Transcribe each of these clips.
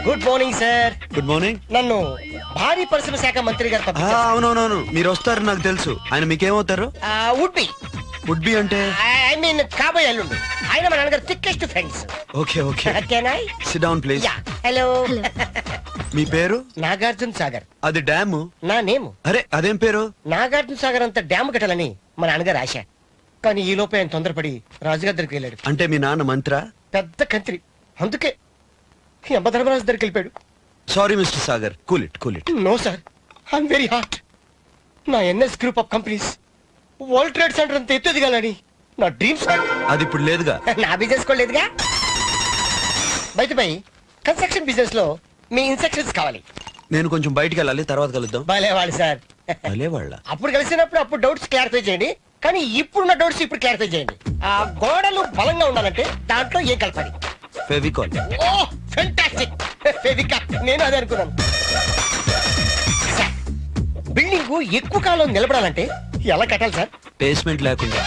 Good morning sir. Good morning. నన్ను భారీ పరిశ్రమ శాఖ మంత్రి గారు పంపించారు. అవునవునవును, మీరు వస్తారు నాకు తెలుసు. ఆయన మీకేమవుతారు? వుడ్ బి అంటే ఐ మీన్ కాబోయే అల్లుండు. ఆయన మా నాన్నగారు thickest friends. Okay okay. Can I sit down please. Yeah hello. మీ పేరు? నాగార్జున సాగర్. అది డ్యామ్. నా నేమ్. అరే అదేం పేరు? నాగార్జున సాగర్ అంత డ్యామ్ కట్టాలని మా నాన్నగారు ఆశ. కానీ ఈ లోపే ఆయన తొందరపడి రాజుగారి దగ్గరికి వెళ్ళాడు. అంటే మీ నాన్న మంత్రా? పెద్ద కంత్రి. అందుకే యమధర్మరాజు దగ్గరికి వెళ్ళిపోయాడు. Sorry mister Sagar, cool it cool it. No sir, I'm very hurt. నా NS group of companies world trade centre అంత ఎత్తు ఎదగాలని నా డ్రీమ్ సార్. అది ఇప్పుడు లేదుగా. నా బిజినెస్ కూడా లేదుగా. బయటపై కన్స్ట్రక్షన్ బిజినెస్ లో మీ ఇన్స్ట్రక్షన్స్ కావాలి. నేను కొంచెం బయటికి వెళ్ళాలి, తర్వాత కలుద్దాం. భలేవాళ్ళు సార్. భలేవాళ్ళ? అప్పుడు కలిసినప్పుడు అప్పుడు డౌట్స్ క్లారిఫై చేయండి, కానీ ఇప్పుడున్న డౌట్స్ ఇప్పుడు క్లారిఫై చేయండి. ఆ గోడలు బలంగా ఉండాలంటే దాంట్లో ఏం కలపాలి? ఫెవికాల్. Oh fantastic. ఫెవికాల్. నేను అదే అనుకున్నాను. బిల్డింగ్ ఎక్కువ కాలం నిలబడాలంటే ఎలా కట్టాలి సార్? బేస్మెంట్ లేకుండా.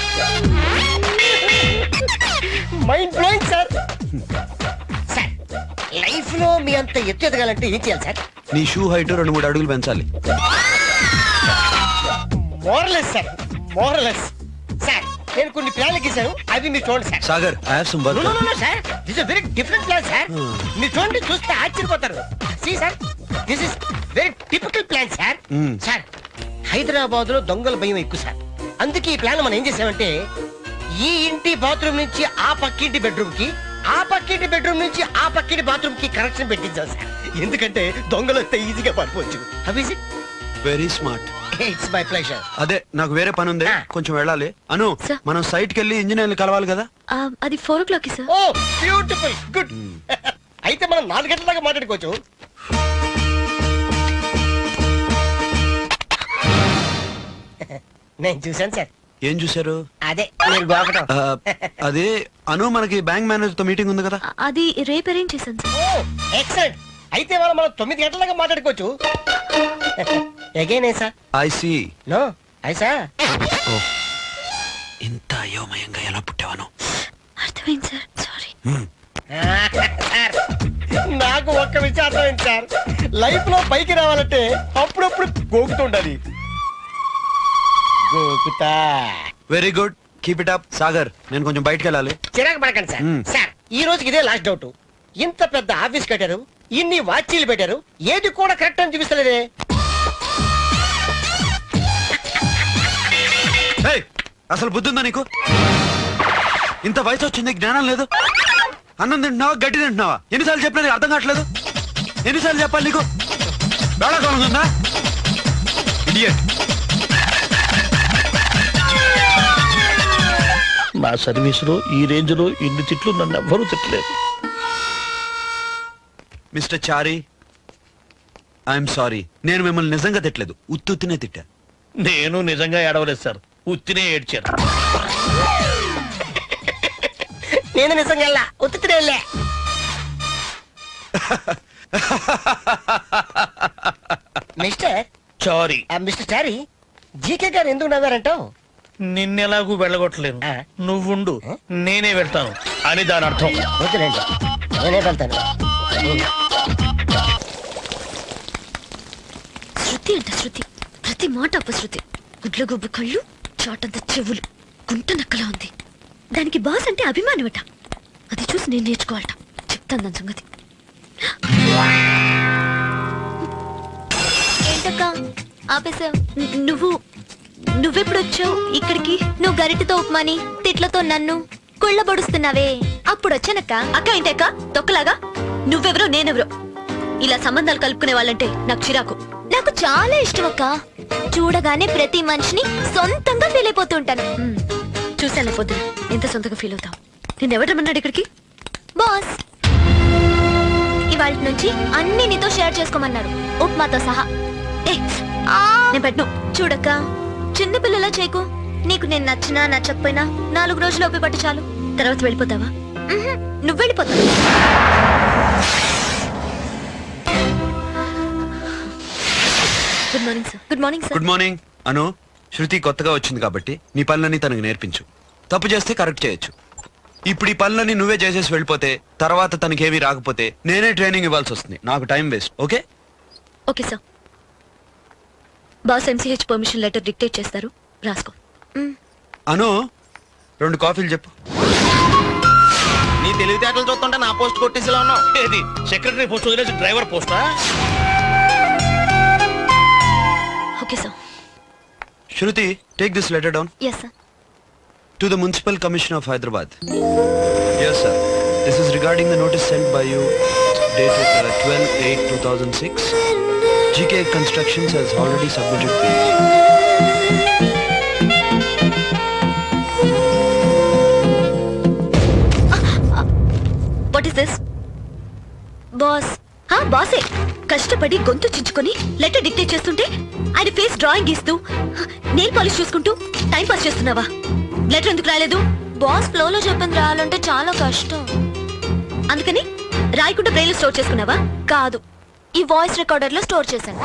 Mind blowing sir. Sir life లో మీ అంత ఎత్తు ఎదగాలంటే ఏం చేయాలి సార్? నీ షూ హైట్ 2-3 అడుగులు పెంచాలి. Morals sir, morals. సార్ నేను కొన్ని ప్లాన్లు గీశాను, అవి మీరు చూడండి sir. Sagar, I have some work. No sir, this is very different plan sir. మీరు చూడండి, చూస్తే ఆశ్చర్యపోతారు. See sir, this is very typical plan sir. Sir Hyderabad లో దొంగల భయం ఎక్కువ సార్. అందుకే ఈ ప్లాన్ మనం ఏం చేసామంటే, ఈ ఇంటి బాత్రూమ్ నుంచి ఆ పక్కింటి బెడ్రూమ్ కి, ఆ పక్కింటి బెడ్రూమ్ నుంచి ఆ పక్కింటి బాత్రూమ్ కి కనెక్షన్ పెట్టించాం సార్. ఎందుకంటే దొంగలు వస్తే ఈజీగా పడిపోవచ్చు. How is it? Very smart. It's my pleasure. అదే నాకు వేరే పని ఉంది, కొంచెం వెళ్ళాలి. అను, మనం సైట్ కి వెళ్ళి ఇంజనీర్లు కలవాలి కదా. అది 4 o'clock సార్. ఓ బ్యూటిఫుల్, గుడ్. అయితే మనం 4 గంటల దాకా మాట్లాడుకోవచ్చు. నేను చూశాను సార్. ఏం చూశారు? అదే మీరు బాగటం. అదే అను, మనకి బ్యాంక్ మేనేజర్ తో మీటింగ్ ఉంది కదా. అది రేపు అరేంజ్ చేశాను సార్. ఓ ఎక్సలెంట్. అయితే మనం 9 గంటల దాకా మాట్లాడుకోవచ్చు. అగైన్ ఐసా? I see. నో ఐసా. ఇంత అయోమయంగా ఎలా పుట్టావను? అర్థమైంది సార్, సారీ. సార్ నాకు ఒక్క విషయం అర్థమైంది సార్. లైఫ్ లో పైకి రావాలంటే అప్పుడప్పుడు గోకుతుండాలి. గోకుతా. Very good, keep it up. Sagar, నేను కొంచెం బయటకు వెళ్ళాలి. చిరాకు పడకండి సార్. సార్ ఈ రోజుకి ఇదే లాస్ట్ డౌట్. ఇంత పెద్ద ఆఫీస్ కట్టారు, ఇన్ని వాచీలు పెట్టారు, ఏది కూడా కరెక్ట్ అని చూపిస్తలేదే. అసలు బుద్ధి ఉందా నీకు? ఇంత వయసు వచ్చింది, జ్ఞానం లేదు. అన్నం తింటున్నావా, గడ్డి తింటున్నావా? ఎన్నిసార్లు చెప్పినా నీకు అర్థం కావట్లేదు. ఎన్నిసార్లు చెప్పాలి నీకు? వేళాకాలం ఉందా? ఇడియట్. నా సర్వీస్ లో ఈ రేంజ్ లో ఇన్ని తిట్లు నన్ను ఎవ్వరూ తిట్టలేదు. Mister Chari, I'm sorry. నేను మిమ్మల్ని నిజంగా తిట్టలేదు, ఉత్తునే తిట్టా. నేను నిజంగా ఏడవలేదు సార్, ఉత్తినే ఏడ్చాను. నేను నిజంగా ఉత్తులే. Mister sorry. Mister Chari, GK గారు ఎందుకు నవ్వారంటావు? నిన్నెలాగూ వెళ్ళగొట్టలేను, నువ్వుండు నేనే వెళ్తాను అని దాని అర్థం. వద్దులేండి, నేనే వెళ్తాను. శృతి అంట శృతి, ప్రతి మాట అపశృతి. గుడ్లగొబ్బు కళ్ళు, చాటంత చెవులు, గుంట నక్కలా ఉంది. దానికి బాస్ అంటే అభిమానమట. అది చూసి నేను నేర్చుకోవాలట. చెప్తాను దాని సంగతి. ఏంటక్క ఆపేసావు? నువ్వెప్పుడు వచ్చావు ఇక్కడికి? నువ్వు గరిటతో ఉప్మాని తిట్లతో నన్ను కుళ్ళబొడుస్తున్నావే, అప్పుడు వచ్చానక్క. అక్క ఏంటక్క తొక్కలాగా? నువ్వెవరో నేనెవరో. ఇలా సంబంధాలు కలుపుకునే వాళ్ళంటే నాకు చిరాకు. నాకు చాలా ఇష్టం అక్క. చూడగానే ప్రతి మనిషిని సొంతంగా ఫీల్ అయిపోతుంటాను. చూసాను పొద్దున ఎంత సొంతంగా ఫీల్ అవుతావు. నేను ఎవరు రమ్మన్నాడు ఇక్కడికి? బాస్ ఇవాళ నుంచి అన్ని నీతో షేర్ చేసుకోమన్నారు, ఉప్మాతో సహా. నేను పెట్టను. చూడక్క, చిన్నపిల్లలా చేయకు. నీకు నేను నచ్చినా నచ్చకపోయినా 4 రోజులు ఓపి పట్టు చాలు. తర్వాత వెళ్ళిపోతావా? నువ్వు వెళ్ళిపోతావు. Good morning sir. Good morning sir. Good morning. Anu, Shruti కొత్తగా వచ్చింది కాబట్టి నీ పనులన్నీ తనకు నేర్పించు. తప్పు చేస్తే కరెక్ట్ చేయొచ్చు. ఇప్పుడు ఈ పనులన్నీ నువ్వే చేసేసి వెళ్ళిపోతే తర్వాత తనకేమీ రాకపోతే నేనే ట్రైనింగ్ ఇవ్వాల్సి వస్తుంది. నాకు time waste. Okay? Okay sir. Boss MCh permission letter dictate చేస్తారు, రాసుకో. అను 2 కాఫీలు చెప్పు. నీ తెలివితేటలు చూస్తుంటే నా పోస్ట్ కొట్టేసిలా ఉన్నావు. ఏది సెక్రటరీ పోస్ట్ వదిలేసి డ్రైవర్ పోస్టా? Okay sir. Shruti, take this letter down. Yes sir. To the Municipal Commission of Hyderabad. Yes, sir. This is regarding the notice sent by you dated 12/8/2006. GK Constructions has already submitted bill. What is this? Boss బాసే కష్టపడి గొంతు చించుకొని letter dictate చేస్తుంటే ఆయన face drawing గీస్తూ nail polish చూసుకుంటూ time pass చేస్తున్నావా? Letter ఎందుకు రాలేదు? బాస్ ఫ్లోలో చెప్పింది రాయాలంటే చాలా కష్టం. అందుకని రాయకుండా బ్రెయిన్ స్టోర్ చేసుకున్నావా? కాదు, ఈ వాయిస్ రికార్డర్ లో స్టోర్ చేశాను.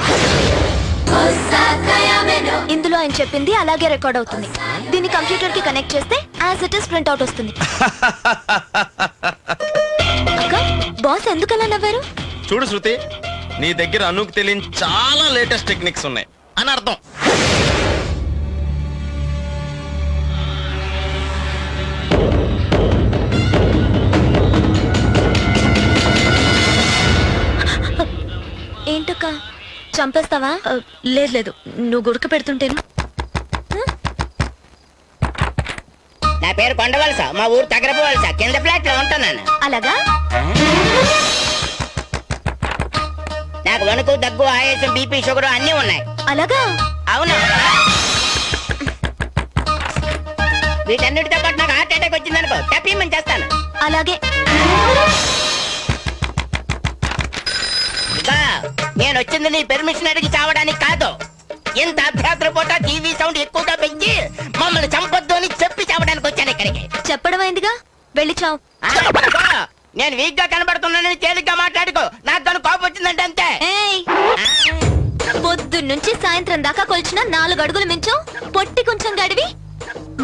ఇందులో ఆయన చెప్పింది అలాగే రికార్డ్ అవుతుంది. దీన్ని కంప్యూటర్ కి కనెక్ట్ చేస్తే as it is print out వస్తుంది. అక్క, బాస్ ఎందుకలా నవ్వారు? చూడు శృతి, నీ దగ్గర అనుకు తెలియని చాలా లేటెస్ట్ టెక్నిక్స్ ఉన్నాయి అని అర్థం. ఏంటక్క, చంపేస్తావా? లేదు లేదు, నువ్వు గురక పెడుతుంటేను. నా పేరు కొండవలస, మా ఊరు తగరపవలస, కింద ఫ్లాట్ లో ఉంటున్నాను. అలాగా? నాకు వణుకు, దగ్గు, ఆయాసం, బీపీ, షుగర్ అన్నీ ఉన్నాయి. అలాగా? అవును. వీటన్నిటితో పాటు నాకు హార్ట్ అటాక్ వచ్చిందనుకో, తప్పేమని చేస్తాను. అలాగే. ఇంకా నేను వచ్చింది నీ పెర్మిషన్ అడిగి చావడానికి కాదు. ఇంత అర్ధరాత్రి పూట టీవీ సౌండ్ ఎక్కువగా పెంచి మమ్మల్ని చంపొద్దు అని చెప్పి చావడానికి వచ్చాను ఇక్కడికి. చెప్పడం అయిందిగా, వెళ్ళి చావు. నేను వీక్ గా కనబడుతున్నానని తేలిగ్గా మాట్లాడుకో. నాకు దాని కోపం వచ్చిందంటే అంతే. ఏయ్, పొద్దున్నుంచి సాయంత్రం దాకా కొలిచిన 4 అడుగులు మించు పొట్టి కొంచెం గడివి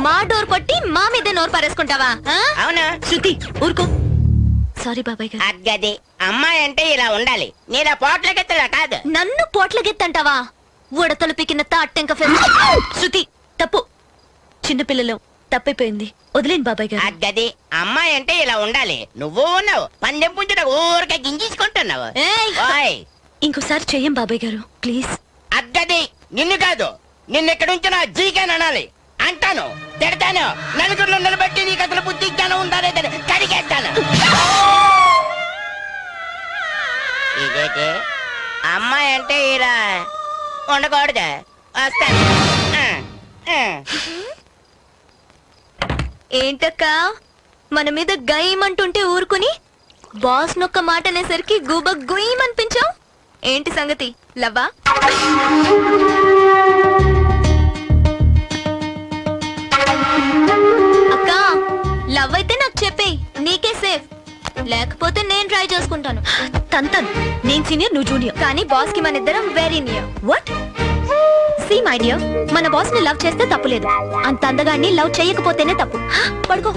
మా డోర్ కొట్టి మా మీద నోరు పారేసుకుంటావా? అవునా? శృతి ఊరుకో. సారీ బాబాయ్ గారు. అగ్గది అమ్మాయి అంటే ఇలా ఉండాలి. నీలా పోట్లకెత్తలా కాదు. నన్ను పోట్లగెత్తంటావా? ఉడతలు పికిన తాట్టెంక శృతి తప్పు, చిన్నపిల్లలు తప్పైపోయింది, వదిలేండి బాబాయ్ గారు. అగ్గది అమ్మాయి అంటే ఇలా ఉండాలి. నువ్వు ఉన్నావు పందెం పుంజుట ఊరికే గింజుకుంటున్నావు. ఓయ్, ఇంకోసారి చెయ్యం బాబాయ్ గారు ప్లీజ్. అగ్గది నిన్ను కాదు, నిన్నెక్కడ ఉంచిన జీకేన్ అనాలి. అంటాను, తిడతాను, నలుగురిలో నిలబెట్టి నీకు అసలు బుద్ధి జ్ఞానం ఉండాలేదని కడిగేస్తాను. ఇదేంటి అమ్మాయి అంటే ఇలా ఉండకూడదు. వస్తాను. ఏంటక్క, మన మీద గయ్యమంటుంటే ఊరుకుని బాస్ నొక్క మాట అనేసరికి గూబ గుయ్యమనిపించావు. ఏంటి సంగతి, లవ్వా? అక్క, లవ్ అయితే నాకు చెప్పేయ్, నీకే సేఫ్. లేకపోతే నేను ట్రై చేసుకుంటాను. తన్ నేను సీనియర్, నువ్వు జూనియర్. కానీ బాస్ కి మన ఇద్దరం very near. What? See my dear, మన బాస్ ని లవ్ చేస్తే తప్పులేదు, అంత అందగాన్ని లవ్ చేయకపోతేనే తప్పు. పడుకో.